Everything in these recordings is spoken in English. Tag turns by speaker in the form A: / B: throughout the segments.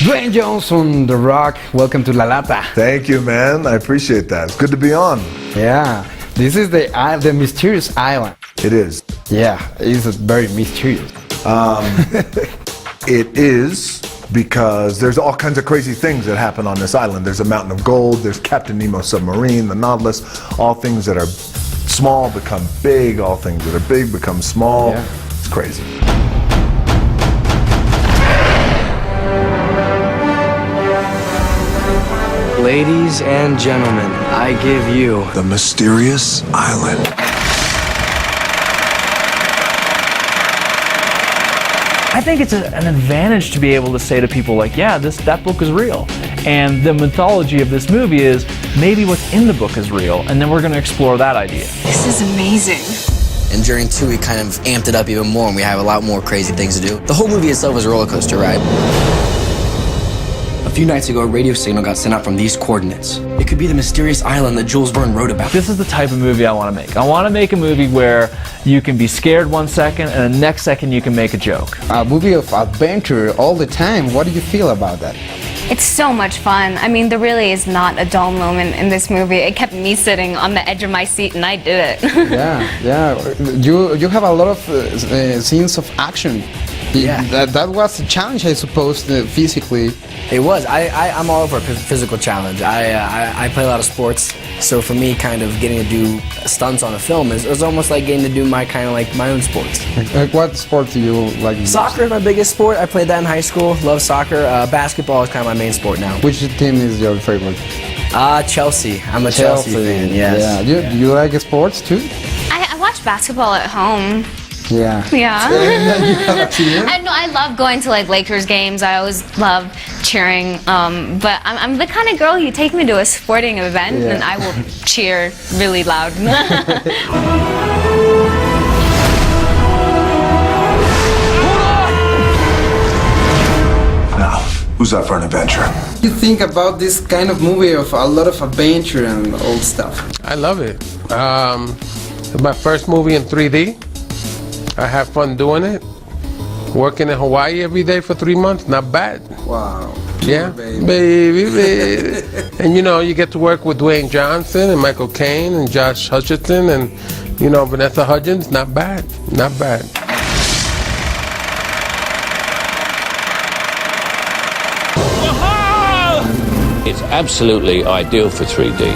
A: Dwayne Johnson, The Rock, welcome to Lalata.
B: Thank you, man. I appreciate that. It's good to be on.
A: Yeah, this is the mysterious island.
B: It is.
A: Yeah, it's very mysterious.
B: It is because there's all kinds of crazy things that happen on this island. There's a mountain of gold, there's Captain Nemo's submarine, the Nautilus, all things that are small become big, all things that are big become small.
A: Yeah.
B: It's crazy.
C: Ladies and gentlemen, I give you
D: The Mysterious Island.
E: I think it's an advantage to be able to say to people like, yeah, that book is real. And the mythology of this movie is maybe what's in the book is real, and then we're going to explore that idea.
F: This is amazing.
C: And during 2, we kind of amped it up even more, and we have a lot more crazy things to do. The whole movie itself was a roller coaster ride. A few nights ago, a radio signal got sent out from these coordinates. It could be the mysterious island that Jules Verne wrote about.
E: This is the type of movie I want to make. I want to make a movie where you can be scared 1 second, and the next second you can make a joke.
A: A movie of adventure all the time. What do you feel about that?
F: It's so much fun. I mean, there really is not a dull moment in this movie. It kept me sitting on the edge of my seat, and I did it.
A: Yeah. You have a lot of scenes of action.
C: Yeah.
A: That was a challenge, I suppose, physically.
C: It was. I'm all over a physical challenge. I play a lot of sports, so for me, kind of getting to do stunts on a film is almost like getting to do my own sports.
A: What sport do you like?
C: Soccer is my biggest sport. I played that in high school. Love soccer. Basketball is kind of my main sport now.
A: Which team is your favorite?
C: Chelsea. I'm a Chelsea fan. Yes.
A: Yeah. You like sports too?
F: I watch basketball at home.
A: Yeah.
F: Yeah.
A: You have a team?
F: I love going to Lakers games. I always love cheering. But I'm the kind of girl, you take me to a sporting event and I will cheer really loud.
D: Now, who's up for an adventure?
A: You think about this kind of movie of a lot of adventure and old stuff?
G: I love it. It's my first movie in 3D. I have fun doing it. Working in Hawaii every day for 3 months, not bad.
A: Wow.
G: Yeah, baby. And you get to work with Dwayne Johnson and Michael Caine and Josh Hutcherson and Vanessa Hudgens. Not bad, not bad.
H: It's absolutely ideal for 3D.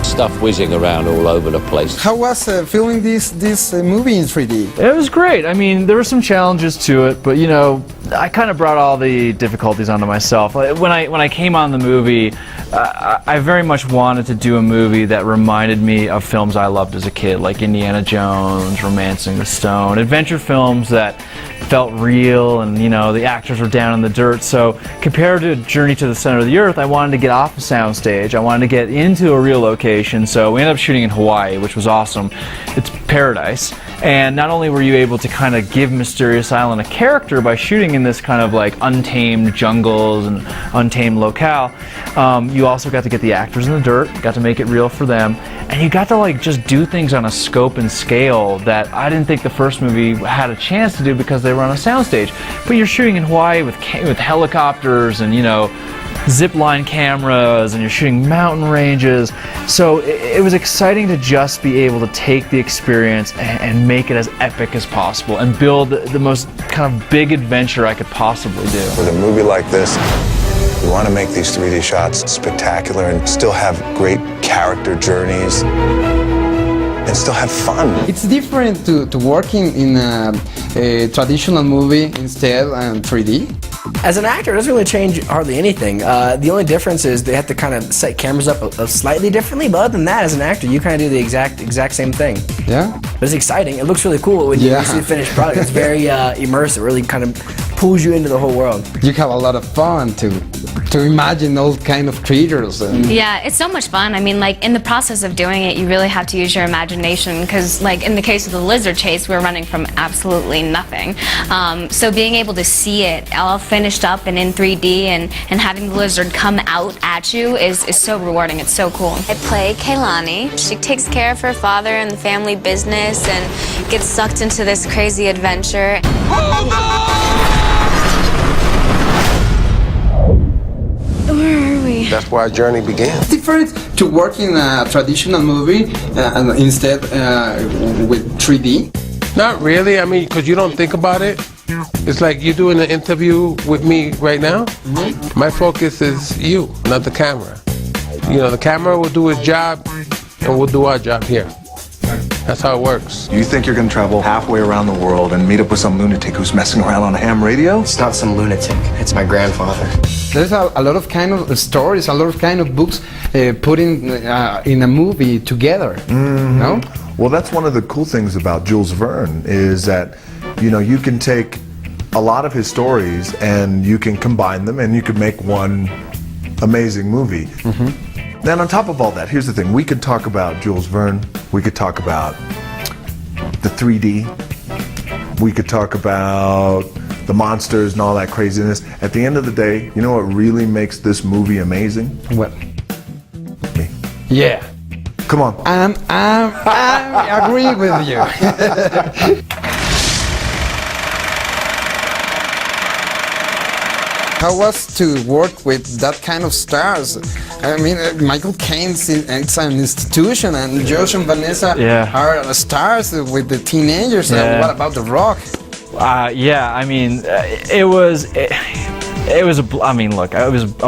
H: Stuff whizzing around all over the place.
A: How was filming this movie in 3D?
E: It was great. I mean, there were some challenges to it, but I kind of brought all the difficulties onto myself. When I came on the movie, I very much wanted to do a movie that reminded me of films I loved as a kid, like Indiana Jones, Romancing the Stone, adventure films that felt real, and the actors were down in the dirt. So compared to Journey to the Center of the Earth, I wanted to get off the soundstage. I wanted to get into a real location. So we ended up shooting in Hawaii, which was awesome. It's paradise. And not only were you able to kind of give Mysterious Island a character by shooting in this kind of untamed jungles and untamed locale, you also got to get the actors in the dirt, got to make it real for them, and you got to just do things on a scope and scale that I didn't think the first movie had a chance to do because they were on a soundstage. But you're shooting in Hawaii with helicopters and zip line cameras, and you're shooting mountain ranges. So it was exciting to just be able to take the experience and make it as epic as possible and build the most kind of big adventure I could possibly do.
D: With a movie like this, we want to make these 3D shots spectacular and still have great character journeys and still have fun.
A: It's different to working in a traditional movie instead and 3D.
C: As an actor, it doesn't really change hardly anything. The only difference is they have to kind of set cameras up slightly differently, but other than that, as an actor, you kind of do the exact same thing.
A: Yeah.
C: But it's exciting. It looks really cool when you see the finished product. It's very immersive. Really kind of pulls you into the whole world.
A: You have a lot of fun to imagine all kind of creatures.
F: Yeah, it's so much fun. I mean, in the process of doing it, you really have to use your imagination because, in the case of the lizard chase, we're running from absolutely nothing. So being able to see it all finished up and in 3D and having the lizard come out at you is so rewarding. It's so cool.
I: I play Kaylani. She takes care of her father and the family business and gets sucked into this crazy adventure. Where are we?
G: That's where our journey began.
A: It's different to work in a traditional movie and instead with 3D.
G: Not really. I mean, because you don't think about it. It's like you doing an interview with me right now. My focus is you, not the camera. You know, the camera will do its job, and we'll do our job here. That's how it works.
D: You think you're gonna travel halfway around the world and meet up with some lunatic who's messing around on a ham radio?
C: It's not some lunatic. It's my grandfather.
A: There's a lot of kind of stories, a lot of kind of books put in a movie together. No?
B: Well, that's one of the cool things about Jules Verne is that, you know, you can take a lot of his stories and you can combine them and you can make one amazing movie. Then on top of all that, here's the thing. We could talk about Jules Verne. We could talk about the 3D. We could talk about the monsters and all that craziness. At the end of the day, you know what really makes this movie amazing?
A: What?
B: Me.
A: Yeah.
B: Come on.
A: I agree with you. How was to work with that kind of stars? I mean, Michael Caine's it's an institution, and Josh and Vanessa are stars with the teenagers. What about The Rock?
E: Yeah, I mean, it was a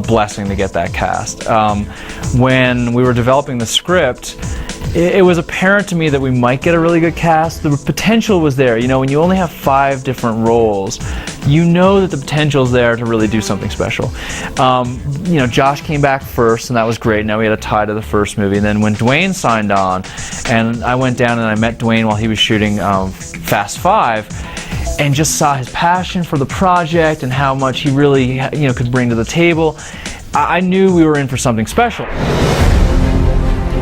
E: blessing to get that cast. When we were developing the script, it was apparent to me that we might get a really good cast. The potential was there. You know, when you only have 5 different roles, you know that the potential is there to really do something special. You know, Josh came back first, and that was great. Now we had a tie to the first movie. And then when Dwayne signed on, and I went down and I met Dwayne while he was shooting Fast 5, and just saw his passion for the project and how much he really, you know, could bring to the table, I knew we were in for something special.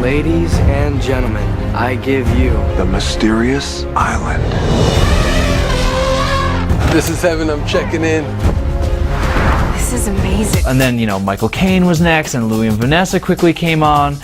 C: Ladies and gentlemen, I give you
D: The Mysterious Island.
G: This is heaven. I'm checking in.
I: This is amazing.
E: And then, you know, Michael Caine was next, and Louis and Vanessa quickly came on.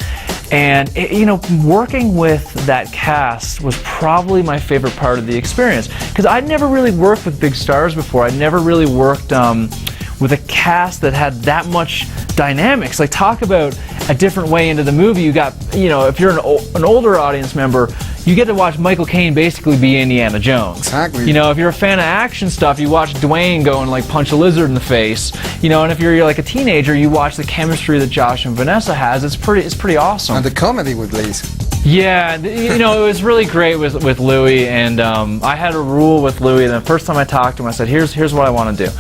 E: And, you know, working with that cast was probably my favorite part of the experience. Because I'd never really worked with big stars before. I'd never really worked with a cast that had that much dynamics. Like, talk about a different way into the movie. You got, you know, if you're an older audience member, you get to watch Michael Caine basically be Indiana Jones.
A: Exactly.
E: You know, if you're a fan of action stuff, you watch Dwayne go and like punch a lizard in the face. You know, and if you're like a teenager, you watch the chemistry that Josh and Vanessa has. It's pretty awesome.
A: And the comedy with Liz.
E: Yeah, you know, it was really great with Louis, and I had a rule with Louis. And the first time I talked to him, I said, here's what I want to do.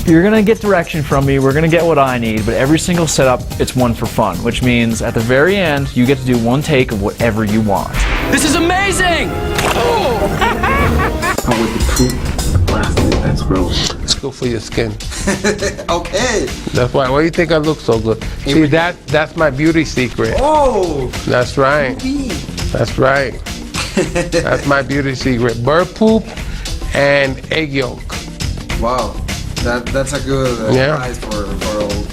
E: You're gonna get direction from me, we're gonna get what I need, but every single setup, it's one for fun, which means at the very end, you get to do one take of whatever you want.
C: This is amazing!
A: How would the poop plastic? That's gross.
G: It's good for your skin.
A: Okay.
G: That's why. Why do you think I look so good? See, that's my beauty secret.
A: Oh.
G: That's right. That's right. That's my beauty secret. Bird poop and egg yolk.
A: Wow. That's a good prize for all.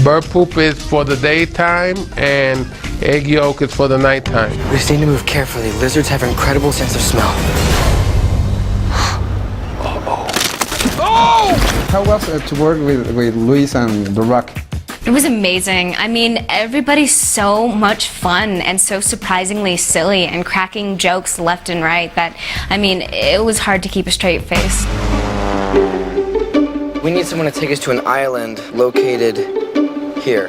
G: Bird poop is for the daytime and egg yolk is for the nighttime.
C: We just need to move carefully. Lizards have an incredible sense of smell.
A: How was it to work with Luis and The Rock?
F: It was amazing. I mean, everybody's so much fun and so surprisingly silly and cracking jokes left and right that, I mean, it was hard to keep a straight face.
C: We need someone to take us to an island located here.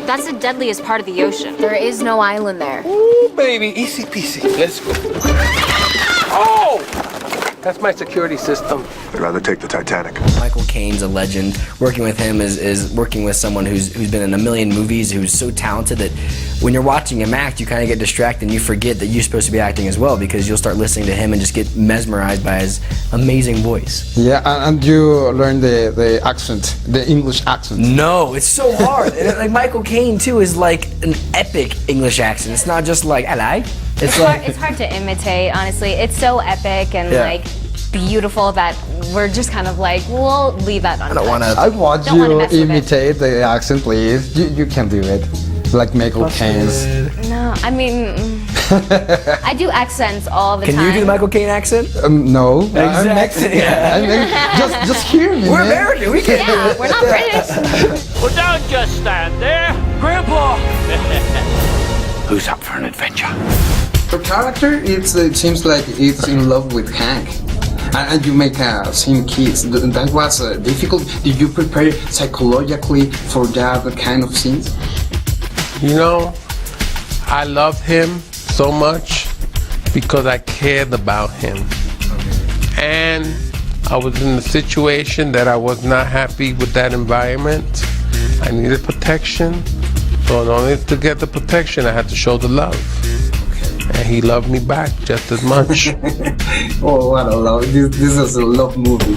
I: That's the deadliest part of the ocean. There is no island there.
G: Ooh, baby, easy peasy. Let's go. Oh! That's my security system.
D: I'd rather take the Titanic.
C: Michael Caine's a legend. Working with him is working with someone who's been in a million movies, who's so talented that when you're watching him act, you kind of get distracted and you forget that you're supposed to be acting as well, because you'll start listening to him and just get mesmerized by his amazing voice.
A: Yeah, and you learn the accent, the English accent.
C: No, it's so hard. And like Michael Caine too is like an epic English accent. It's not just like hello.
F: It's hard to imitate, honestly. It's so epic and like beautiful that we're just kind of like, we'll leave that on.
A: I want you to imitate the accent, please. You can do it, like Michael Caine's.
F: No, I mean. I do accents all the time.
C: Can you do the Michael Caine accent?
A: No.
C: Exactly.
A: I'm Mexican.
C: Yeah.
A: I mean, just hear me,
C: We're
A: man.
C: American. We can't do
F: Yeah,
C: it.
F: we're not British.
H: Well, don't just stand there. Grandpa! Who's up for an adventure?
A: Your character, it seems like it's in love with Hank. And you make him kiss. That was difficult. Did you prepare psychologically for that kind of scenes?
G: You know, I loved him so much because I cared about him. And I was in a situation that I was not happy with that environment. I needed protection. So in order to get the protection, I had to show the love. And he loved me back just as much.
A: Oh, what a love. This is a love movie.